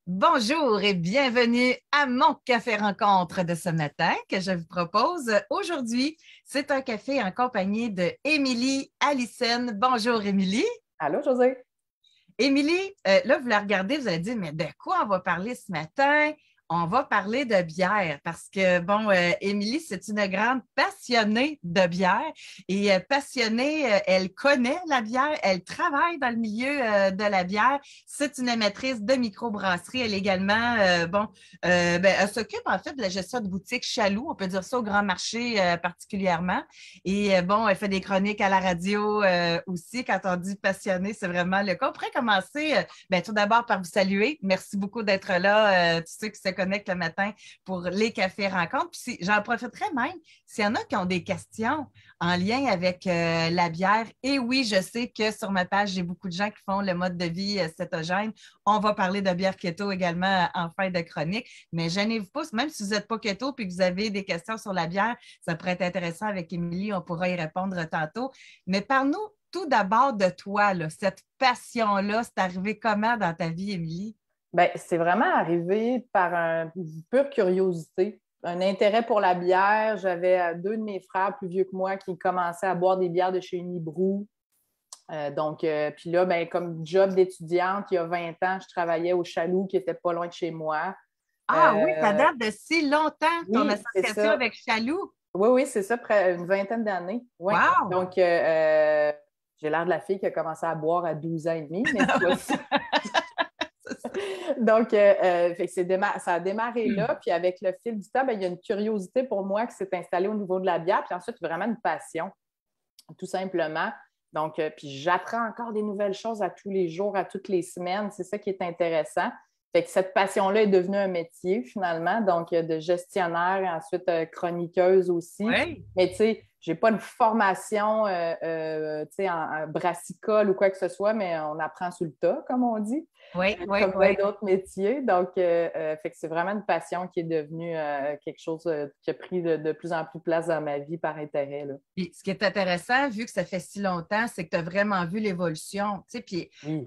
Bonjour et bienvenue à mon café rencontre de ce matin que je vous propose aujourd'hui. C'est un café en compagnie de Émilie Allison. Bonjour Émilie. Allô, José? Émilie, là, vous la regardez, vous allez dire, mais de quoi on va parler ce matin? On va parler de bière parce que, bon, Émilie, c'est une grande passionnée de bière et passionnée, elle connaît la bière, elle travaille dans le milieu de la bière. C'est une émettrice de microbrasserie. Elle également, elle s'occupe en fait de la gestion de boutique Chaloux, on peut dire ça au grand marché particulièrement. Et bon, elle fait des chroniques à la radio aussi. Quand on dit passionnée, c'est vraiment le cas. On pourrait commencer tout d'abord par vous saluer. Merci beaucoup d'être là, tous ceux qui se connectent le matin pour les cafés rencontres. Puis j'en profiterai même s'il y en a qui ont des questions en lien avec la bière. Et oui, je sais que sur ma page, j'ai beaucoup de gens qui font le mode de vie cétogène. On va parler de bière keto également en fin de chronique. Mais gênez-vous pas, même si vous n'êtes pas keto et que vous avez des questions sur la bière, ça pourrait être intéressant avec Émilie. On pourra y répondre tantôt. Mais parle-nous tout d'abord de toi, là, cette passion-là. C'est arrivé comment dans ta vie, Émilie? Bien, c'est vraiment arrivé par une pure curiosité, un intérêt pour la bière. J'avais deux de mes frères plus vieux que moi qui commençaient à boire des bières de chez Unibrou. Puis là, ben, comme job d'étudiante, il y a 20 ans, je travaillais au Chaloux qui était pas loin de chez moi. Ah oui, ça Euh, date de si longtemps, ton oui, c'est association ça. avec Chaloux. Oui, oui, c'est ça, près une vingtaine d'années. Oui. Wow! Donc, j'ai l'air de la fille qui a commencé à boire à 12 ans et demi, mais c'est pas ça. Donc, fait que ça a démarré là. Puis avec le fil du temps, ben, il y a une curiosité pour moi qui s'est installée au niveau de la bière. Puis ensuite, vraiment une passion, tout simplement. Donc, puis j'apprends encore des nouvelles choses à tous les jours, à toutes les semaines. C'est ça qui est intéressant. Fait que cette passion-là est devenue un métier finalement, donc de gestionnaire et ensuite chroniqueuse aussi. Oui, Mais tu sais, j'ai pas une formation tu sais, en brassicole ou quoi que ce soit, mais on apprend sur le tas, comme on dit, oui, oui, comme bien oui. d'autres métiers. Donc, fait que c'est vraiment une passion qui est devenue quelque chose qui a pris de plus en plus de place dans ma vie par intérêt, là. Puis, ce qui est intéressant, vu que ça fait si longtemps, c'est que tu as vraiment vu l'évolution. Tu sais, puis Oui.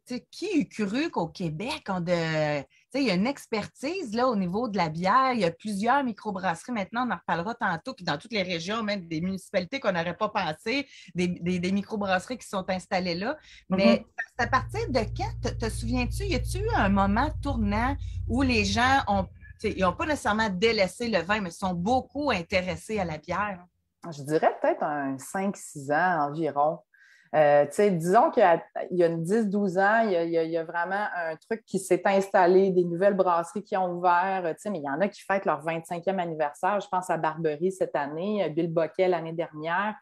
tu sais, qui eût cru qu'au Québec, tu sais, il y a une expertise là, au niveau de la bière. Il y a plusieurs microbrasseries maintenant, on en reparlera tantôt, puis dans toutes les régions, même des municipalités qu'on n'aurait pas pensé, des microbrasseries qui sont installées là. Mhm. Mais c'est à partir de quand, te souviens-tu, y a-tu eu un moment tournant où les gens ont, tu sais, ils n'ont pas nécessairement délaissé le vin, mais sont beaucoup intéressés à la bière? Je dirais peut-être un 5-6 ans environ. Tu sais, disons qu'il y a une 10-12 ans, il y a vraiment un truc qui s'est installé, des nouvelles brasseries qui ont ouvert, tu sais, mais il y en a qui fêtent leur 25e anniversaire. Je pense à Barberie cette année, Bill Bocquet l'année dernière.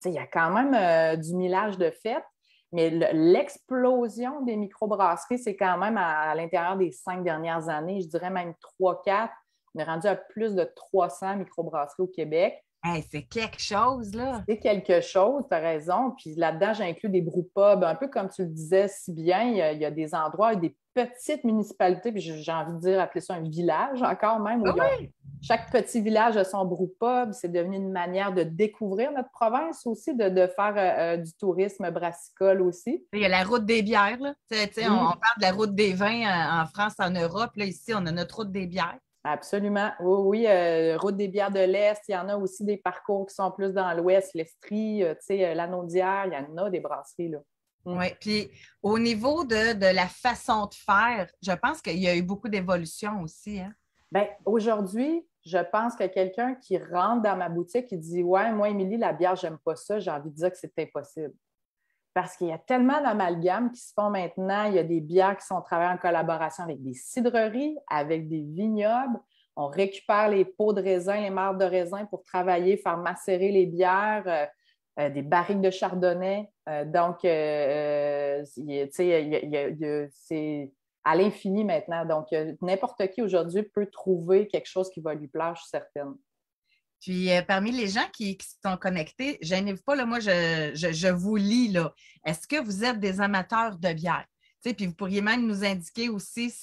Tu sais, il y a quand même du millage de fêtes, mais l'explosion des microbrasseries, c'est quand même à l'intérieur des 5 dernières années, je dirais même 3-4. On est rendu à plus de 300 microbrasseries au Québec. Hey, c'est quelque chose, là. C'est quelque chose, tu as raison. Puis là-dedans, j'inclus des brewpubs, un peu comme tu le disais si bien, il y a des endroits, des petites municipalités, puis j'ai envie de dire, appeler ça un village encore même, où Oui, ils ont, oui. chaque petit village a son brewpub. C'est devenu une manière de découvrir notre province aussi, de faire du tourisme brassicole aussi. Il y a la route des bières, là. On Oui, parle de la route des vins en France, en Europe. Là, ici, on a notre route des bières. absolument. Oui, oui. Route des bières de l'Est, il y en a aussi des parcours qui sont plus dans l'Ouest, l'Estrie, tu sais, l'Anaudière, il y en a des brasseries, là. Mm. Oui. Puis au niveau de la façon de faire, je pense qu'il y a eu beaucoup d'évolution aussi, hein? Ben, aujourd'hui, je pense que quelqu'un qui rentre dans ma boutique et dit ouais, moi, Émilie, la bière, j'aime pas ça, j'ai envie de dire que c'est impossible. Parce qu'il y a tellement d'amalgames qui se font maintenant. Il y a des bières qui sont travaillées en collaboration avec des cidreries, avec des vignobles. On récupère les peaux de raisin, les marcs de raisin pour travailler, faire macérer les bières, des barriques de chardonnay. Tu sais, c'est à l'infini maintenant. Donc, n'importe qui aujourd'hui peut trouver quelque chose qui va lui plaire, je suis certaine. Puis parmi les gens qui sont connectés, gênez-vous pas, là, moi, je vous lis, là. Est-ce que vous êtes des amateurs de bière? Tu sais, puis vous pourriez même nous indiquer aussi,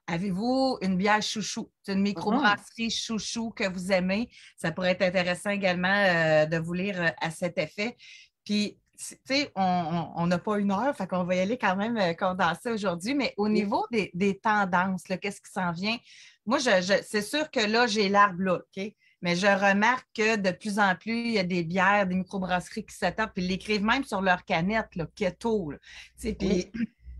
avez-vous une bière chouchou? C'est une Mhm. microbrasserie chouchou que vous aimez. Ça pourrait être intéressant également de vous lire à cet effet. Puis tu sais, on n'a pas une heure, fait qu'on va y aller quand même condensé aujourd'hui, mais au niveau des tendances, là, qu'est-ce qui s'en vient? Moi, c'est sûr que là, j'ai l'arbre là, OK? Mais je remarque que de plus en plus, il y a des bières, des microbrasseries qui s'attardent, puis ils l'écrivent même sur leur canette, là, keto. Là. Tu sais, puis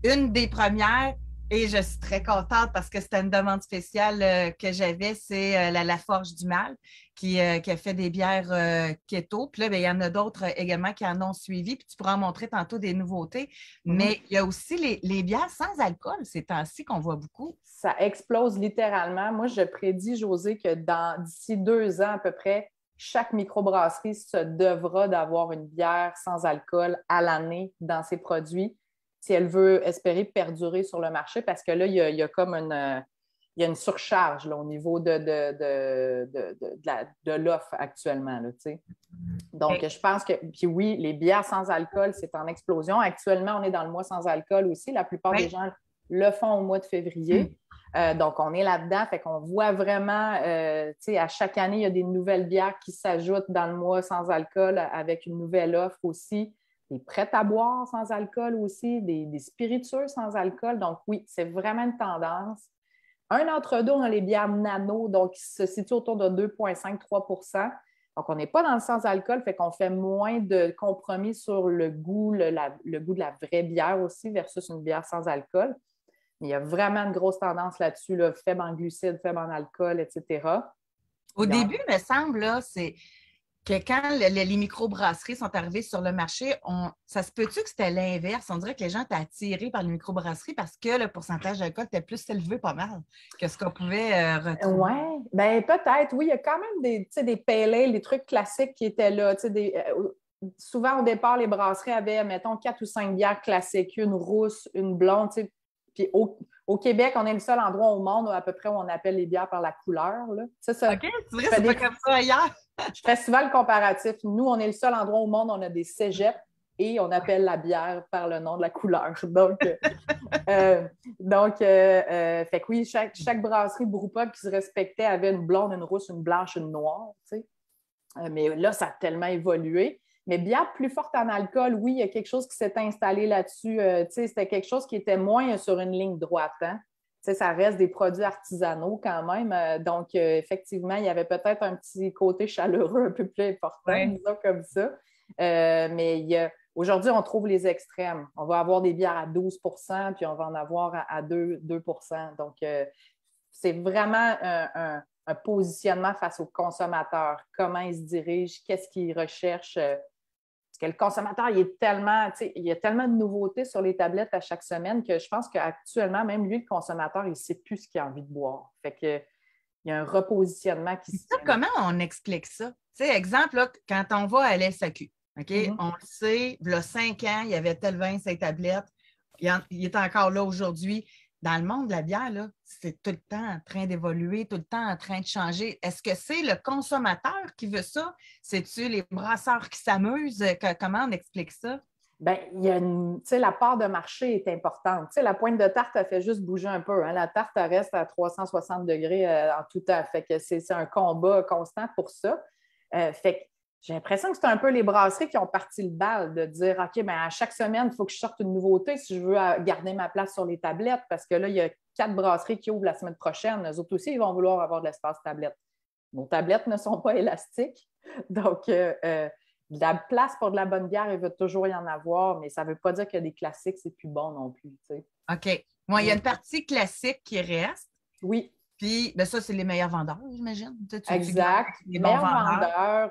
une des premières, et je suis très contente parce que c'était une demande spéciale que j'avais, c'est la Forge du Mal qui a fait des bières keto. Puis là, bien, il y en a d'autres également qui en ont suivi. Puis tu pourras en montrer tantôt des nouveautés. Mais il y a aussi les bières sans alcool ces temps-ci qu'on voit beaucoup. Ça explose littéralement. Moi, je prédis, Josée, que d'ici 2 ans à peu près, chaque microbrasserie se devra d'avoir une bière sans alcool à l'année dans ses produits si elle veut espérer perdurer sur le marché, parce que là, il y a comme il y a une surcharge là, au niveau de l'offre actuellement. Là, donc, je pense que, puis oui, les bières sans alcool, c'est en explosion. Actuellement, on est dans le mois sans alcool aussi. La plupart des gens le font au mois de février. Donc, on est là-dedans. Fait qu'on voit vraiment, à chaque année, il y a des nouvelles bières qui s'ajoutent dans le mois sans alcool avec une nouvelle offre aussi. Des prêts à boire sans alcool aussi, des spiritueux sans alcool. Donc, oui, c'est vraiment une tendance. Un entre-deux, on a les bières nano, donc qui se situent autour de 2,5-3 %. Donc, on n'est pas dans le sans-alcool, fait qu'on fait moins de compromis sur le goût, le goût de la vraie bière aussi versus une bière sans alcool. Il y a vraiment une grosse tendance là-dessus, là, faible en glucides, faible en alcool, etc. Au début, il me semble, là, c'est que quand les microbrasseries sont arrivées sur le marché, ça se peut-tu que c'était l'inverse? On dirait que les gens étaient attirés par les microbrasseries parce que le pourcentage d'alcool était plus élevé pas mal que ce qu'on pouvait retrouver. Oui, bien peut-être. Oui, il y a quand même des pale ale, des trucs classiques qui étaient là. Souvent, au départ, les brasseries avaient, mettons, 4 ou 5 bières classiques, une rousse, une blonde. Puis au Québec, on est le seul endroit au monde à peu près où on appelle les bières par la couleur. Là. OK, c'est vrai, c'est pas comme ça ailleurs. Je fais souvent le comparatif. Nous, on est le seul endroit au monde où on a des cégeps et on appelle la bière par le nom de la couleur. Fait que oui, chaque brasserie brewpub qui se respectait avait une blonde, une rousse, une blanche, une noire. Mais là, ça a tellement évolué. Mais bière plus forte en alcool, oui, il y a quelque chose qui s'est installé là-dessus. C'était quelque chose qui était moins sur une ligne droite. Hein? Ça reste des produits artisanaux quand même. Donc, effectivement, il y avait peut-être un petit côté chaleureux un peu plus important, disons comme ça. Mais aujourd'hui, on trouve les extrêmes. On va avoir des bières à 12 % puis on va en avoir à 2 %. Donc, c'est vraiment un positionnement face au consommateur. Comment il se dirige, qu'est-ce qu'il recherche. Parce que le consommateur, il y a tellement de nouveautés sur les tablettes à chaque semaine que je pense qu'actuellement, même lui, le consommateur, il ne sait plus ce qu'il a envie de boire. Fait que il y a un repositionnement qui se fait. Comment on explique ça? Exemple, là, quand on va à l'SAQ, OK? On le sait, il y a 5 ans, il y avait tel vin sur les tablettes. Il est encore là aujourd'hui. Dans le monde de la bière, là, c'est tout le temps en train d'évoluer, tout le temps en train de changer. Est-ce que c'est le consommateur qui veut ça? C'est-tu les brasseurs qui s'amusent? Comment on explique ça? Bien, la part de marché est importante. La pointe de tarte, elle fait juste bouger un peu. Hein. La tarte, elle reste à 360 degrés en tout temps. Fait que c'est un combat constant pour ça. Fait que j'ai l'impression que c'est un peu les brasseries qui ont parti le bal de dire OK, bien, à chaque semaine, il faut que je sorte une nouveauté si je veux garder ma place sur les tablettes, parce que là, il y a 4 brasseries qui ouvrent la semaine prochaine. Eux autres aussi, ils vont vouloir avoir de l'espace tablette. Nos tablettes ne sont pas élastiques. Donc, de la place pour de la bonne bière, il va toujours y en avoir, mais ça ne veut pas dire que des classiques, c'est plus bon non plus. OK. Moi, il y a une partie classique qui reste. Oui. Puis, ça, c'est les meilleurs vendeurs, j'imagine. Exact. Les meilleurs vendeurs,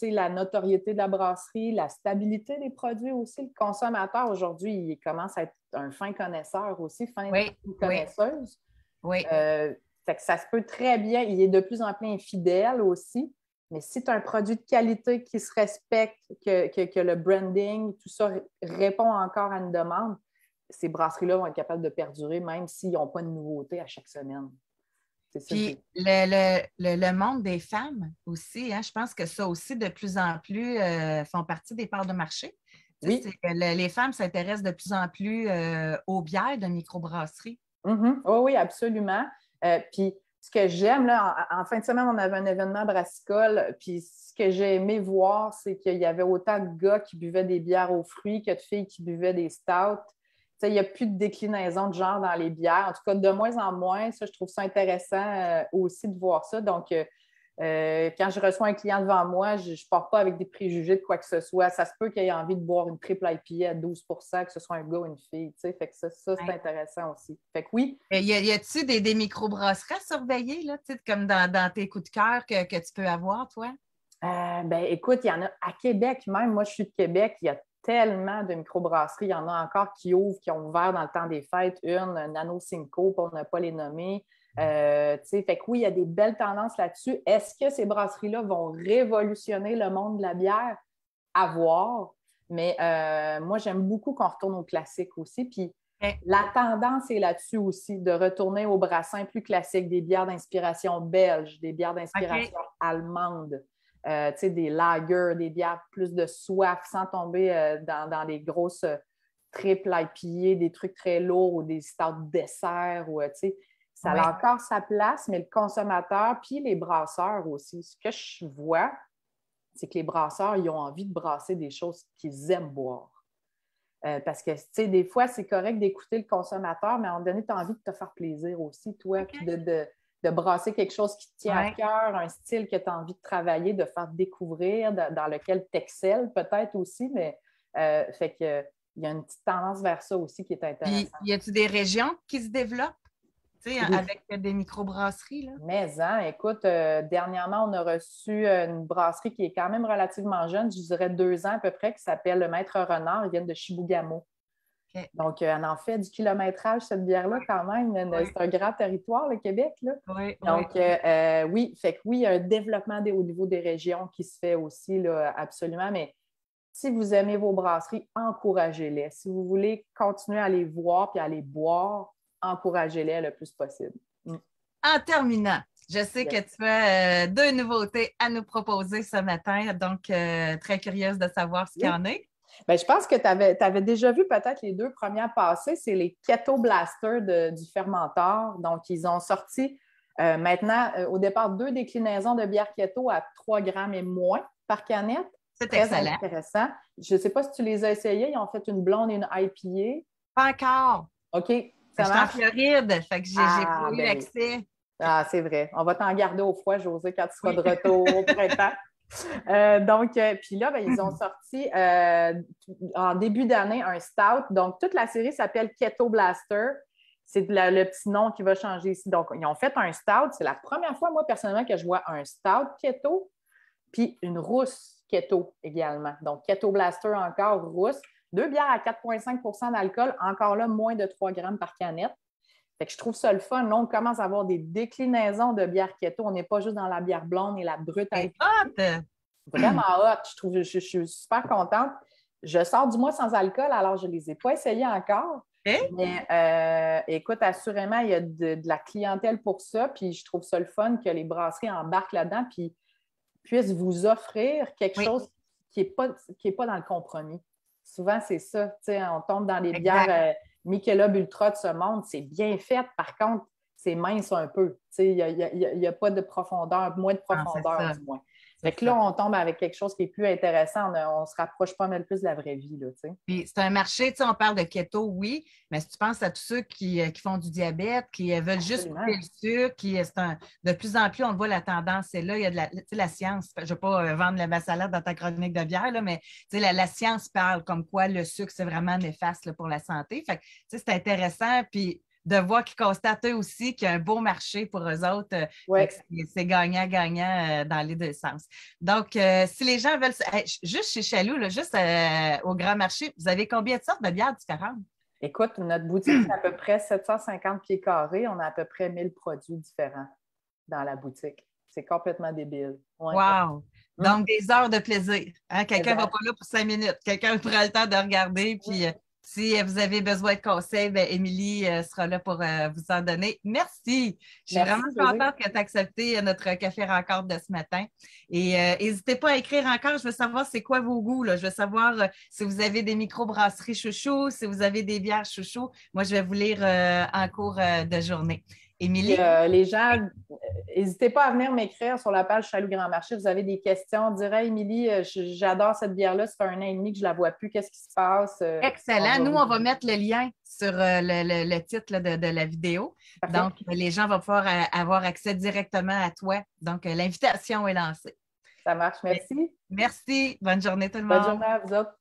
la notoriété de la brasserie, la stabilité des produits aussi. Le consommateur, aujourd'hui, il commence à être un fin connaisseur aussi, connaisseuse. Oui. Fait que ça se peut très bien. Il est de plus en plus infidèle aussi. Mais si tu as un produit de qualité qui se respecte, que le branding, tout ça répond encore à une demande, ces brasseries-là vont être capables de perdurer même s'ils n'ont pas de nouveauté à chaque semaine. Puis le monde des femmes aussi, hein, je pense que ça aussi, de plus en plus, font partie des parts de marché. Oui. Les femmes s'intéressent de plus en plus aux bières de microbrasserie. Mm-hmm. Oh, oui, absolument. Puis, ce que j'aime, là, en fin de semaine, on avait un événement brassicole, puis ce que j'ai aimé voir, c'est qu'il y avait autant de gars qui buvaient des bières aux fruits que de filles qui buvaient des stouts. Il n'y a plus de déclinaison de genre dans les bières. En tout cas, de moins en moins, ça, je trouve ça intéressant aussi de voir ça. Donc, quand je reçois un client devant moi, je ne pars pas avec des préjugés de quoi que ce soit. Ça se peut qu'il ait envie de boire une triple IPA à 12 que ce soit un gars ou une fille. Fait que ça c'est intéressant aussi. Fait que oui. Y a-t-il des microbrasseries à surveiller, là, comme dans tes coups de cœur que tu peux avoir, toi? Écoute, il y en a à Québec même. Moi, je suis de Québec. Il y a tellement de microbrasseries. Il y en a encore qui ouvrent, qui ont ouvert dans le temps des fêtes. Une, Nano Cinco, pour ne pas les nommer. Fait que oui, il y a des belles tendances là-dessus. Est-ce que ces brasseries-là vont révolutionner le monde de la bière? À voir. Mais moi, j'aime beaucoup qu'on retourne au classique aussi. Puis la tendance est là-dessus aussi, de retourner aux brassins plus classiques, des bières d'inspiration belge, des bières d'inspiration allemande. Des lagers, des bières plus de soif, sans tomber dans les grosses triple IPA, des trucs très lourds ou des stouts dessert. Ça a encore sa place, mais le consommateur, puis les brasseurs aussi. Ce que je vois, c'est que les brasseurs, ils ont envie de brasser des choses qu'ils aiment boire. Parce que, des fois, c'est correct d'écouter le consommateur, mais à un moment donné, tu as envie de te faire plaisir aussi, toi, puis de brasser quelque chose qui te tient à cœur, un style que tu as envie de travailler, de faire découvrir, dans lequel tu excelles peut-être aussi, mais fait que il y a une petite tendance vers ça aussi qui est intéressante. Y a-t-il des régions qui se développent avec des microbrasseries? Là? Mais, écoute, dernièrement, on a reçu une brasserie qui est quand même relativement jeune, je dirais 2 ans à peu près, qui s'appelle le Maître Renard. Ils viennent de Chibougamau. Okay. Donc, on en fait du kilométrage, cette bière-là, quand même. C'est un grand territoire, le Québec. Là. Donc, oui, fait que oui, il y a un développement au niveau des régions qui se fait aussi, là, absolument. Mais si vous aimez vos brasseries, encouragez-les. Si vous voulez continuer à les voir et à les boire, encouragez-les le plus possible. En terminant, je sais que tu as 2 nouveautés à nous proposer ce matin, donc très curieuse de savoir ce qu'il y en a. Bien, je pense que tu avais déjà vu peut-être les 2 premières passées, c'est les Keto Blaster du Fermentor. Donc, ils ont sorti maintenant, au départ, 2 déclinaisons de bière keto à 3 grammes et moins par canette. C'est excellent. Intéressant. Je ne sais pas si tu les as essayés. Ils ont fait une blonde et une IPA. Pas encore. OK. Je suis en Floride, fait que j'ai pas eu accès. Ah, c'est vrai. On va t'en garder au froid, Josée, quand tu seras de retour au printemps. Puis là, ils ont sorti en début d'année un stout. Donc, toute la série s'appelle Keto Blaster. C'est le petit nom qui va changer ici. Donc, ils ont fait un stout. C'est la première fois, moi, personnellement, que je vois un stout keto, puis une rousse keto également. Donc, Keto Blaster encore, rousse. 2 bières à 4,5 d'alcool, encore là, moins de 3 grammes par canette. Fait que je trouve ça le fun. Là, on commence à avoir des déclinaisons de bière keto. On n'est pas juste dans la bière blonde et la brute. Vraiment hot. Je suis super contente. Je sors du mois sans alcool, alors je ne les ai pas essayés encore. Mais écoute, assurément, il y a de la clientèle pour ça. Puis je trouve ça le fun que les brasseries embarquent là-dedans puis puissent vous offrir quelque chose qui n'est pas dans le compromis. Pas c'est ça. On tombe dans les bières Michelob Ultra de ce monde. C'est bien fait. Par contre, c'est mince un peu. Il n'y a pas de profondeur, moins de profondeur du moins. Fait que là, on tombe avec quelque chose qui est plus intéressant. On se rapproche pas mal plus de la vraie vie. Là, puis c'est un marché, on parle de keto, oui, mais si tu penses à tous ceux qui font du diabète, qui veulent juste couper le sucre, de plus en plus, on le voit, la tendance est là. Il y a de la science. Je ne vais pas vendre ma salade dans ta chronique de bière, là, mais la science parle comme quoi le sucre, c'est vraiment néfaste là, pour la santé. Fait que c'est intéressant. Puis de voir qu'ils constatent eux aussi qu'il y a un beau marché pour eux autres. C'est gagnant-gagnant dans les 2 sens. Donc, si les gens veulent... juste chez Chaloux, là, juste au grand marché, vous avez combien de sortes de bières différentes? Écoute, notre boutique, c'est à peu près 750 pieds carrés. On a à peu près 1000 produits différents dans la boutique. C'est complètement débile. Wow! Donc, des heures de plaisir. Quelqu'un ne va pas là pour 5 minutes. Quelqu'un prend le temps de regarder, puis... Si vous avez besoin de conseils, Émilie sera là pour vous en donner. Merci. Je suis vraiment contente que tu aies accepté notre café rencontre de ce matin. Et n'hésitez pas à écrire encore. Je veux savoir c'est quoi vos goûts. Là. Je veux savoir si vous avez des microbrasseries chouchou, si vous avez des bières chouchou. Moi, je vais vous lire en cours de journée. Émilie? Les gens, n'hésitez pas à venir m'écrire sur la page Chalut Grand Marché. Vous avez des questions, dirais Émilie, j'adore cette bière-là, ça fait 1 an et demi que je ne la vois plus. Qu'est-ce qui se passe? Excellent. Nous, on va mettre le lien sur le titre là, de la vidéo. Parfait. Donc, les gens vont pouvoir avoir accès directement à toi. Donc, l'invitation est lancée. Ça marche, merci. Merci. Bonne journée tout le Bonne monde. journée à vous autres.